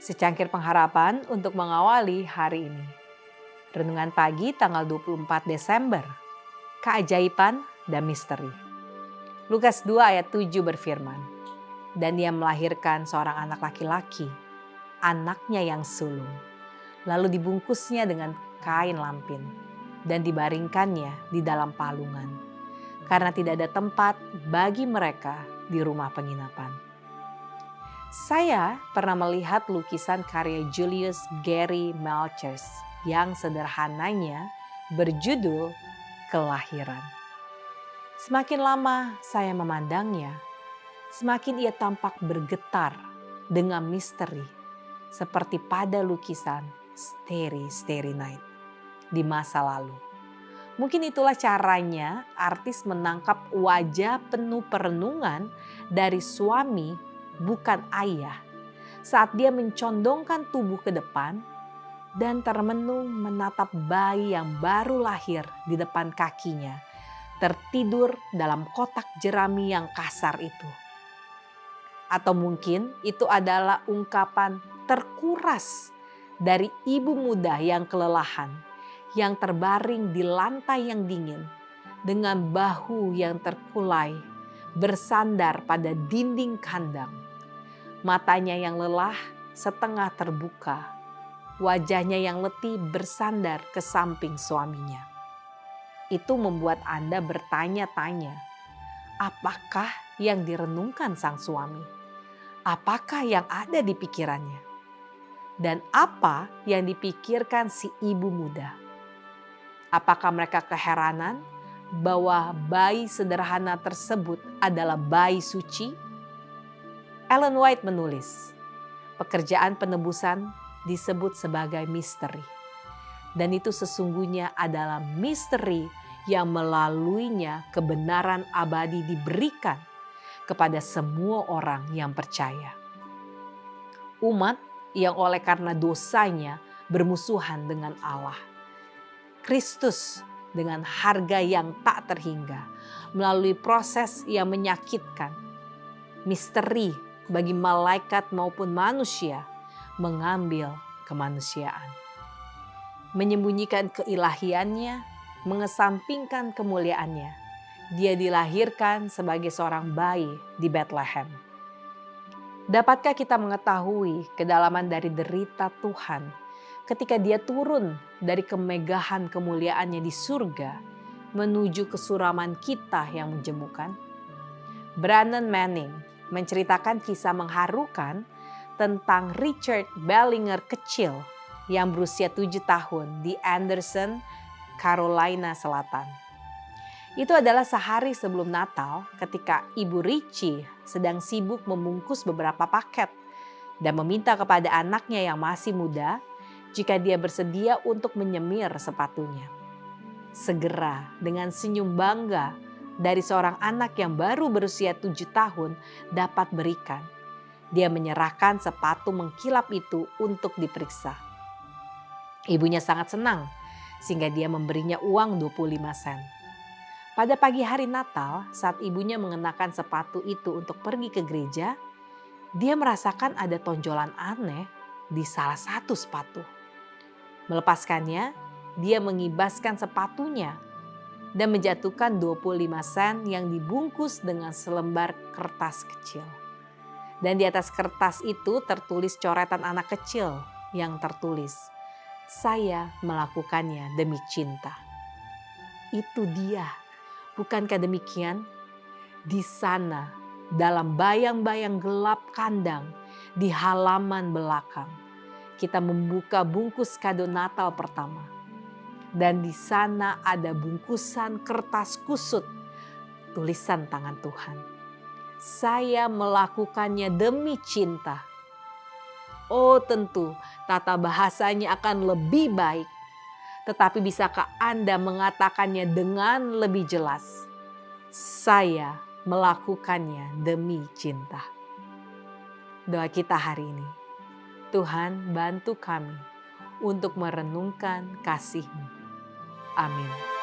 Secangkir pengharapan untuk mengawali hari ini. Renungan pagi tanggal 24 Desember. Keajaiban dan misteri. Lukas 2 ayat 7 berfirman, "Dan dia melahirkan seorang anak laki-laki, anaknya yang sulung. Lalu dibungkusnya dengan kain lampin dan dibaringkannya di dalam palungan, karena tidak ada tempat bagi mereka di rumah penginapan." Saya pernah melihat lukisan karya Julius Gary Melchers yang sederhananya berjudul Kelahiran. Semakin lama saya memandangnya, semakin ia tampak bergetar dengan misteri seperti pada lukisan Starry Night di masa lalu. Mungkin itulah caranya artis menangkap wajah penuh perenungan dari suami bukan ayah saat dia mencondongkan tubuh ke depan dan termenung menatap bayi yang baru lahir di depan kakinya tertidur dalam kotak jerami yang kasar itu. Atau mungkin itu adalah ungkapan terkuras dari ibu muda yang kelelahan yang terbaring di lantai yang dingin dengan bahu yang terkulai bersandar pada dinding kandang. Matanya yang lelah setengah terbuka, wajahnya yang letih bersandar ke samping suaminya. Itu membuat Anda bertanya-tanya, apakah yang direnungkan sang suami? Apakah yang ada di pikirannya? Dan apa yang dipikirkan si ibu muda? Apakah mereka keheranan bahwa bayi sederhana tersebut adalah bayi suci? Ellen White menulis, pekerjaan penebusan disebut sebagai misteri. Dan itu sesungguhnya adalah misteri yang melaluinya kebenaran abadi diberikan kepada semua orang yang percaya. Umat yang oleh karena dosanya bermusuhan dengan Allah. Kristus dengan harga yang tak terhingga melalui proses yang menyakitkan. Misteri bagi malaikat maupun manusia mengambil kemanusiaan. Menyembunyikan keilahiannya, mengesampingkan kemuliaannya. Dia dilahirkan sebagai seorang bayi di Bethlehem. Dapatkah kita mengetahui kedalaman dari derita Tuhan ketika dia turun dari kemegahan kemuliaannya di surga menuju kesuraman kita yang menjemukan? Brandon Manning menceritakan kisah mengharukan tentang Richard Bellinger kecil yang berusia 7 tahun di Anderson, Carolina Selatan. Itu adalah sehari sebelum Natal ketika Ibu Richie sedang sibuk membungkus beberapa paket dan meminta kepada anaknya yang masih muda jika dia bersedia untuk menyemir sepatunya. Segera dengan senyum bangga dari seorang anak yang baru berusia 7 tahun dapat berikan. Dia menyerahkan sepatu mengkilap itu untuk diperiksa. Ibunya sangat senang sehingga dia memberinya uang 25 sen. Pada pagi hari Natal saat ibunya mengenakan sepatu itu untuk pergi ke gereja, dia merasakan ada tonjolan aneh di salah satu sepatu. Melepaskannya, dia mengibaskan sepatunya dan menjatuhkan 25 sen yang dibungkus dengan selembar kertas kecil. Dan di atas kertas itu tertulis coretan anak kecil yang tertulis, "Saya melakukannya demi cinta." Itu dia, bukankah demikian? Di sana, dalam bayang-bayang gelap kandang, di halaman belakang, kita membuka bungkus kado Natal pertama. Dan di sana ada bungkusan kertas kusut, tulisan tangan Tuhan. "Saya melakukannya demi cinta." Oh tentu tata bahasanya akan lebih baik. Tetapi bisakah Anda mengatakannya dengan lebih jelas? Saya melakukannya demi cinta. Doa kita hari ini, Tuhan bantu kami untuk merenungkan kasih-Mu. Amin.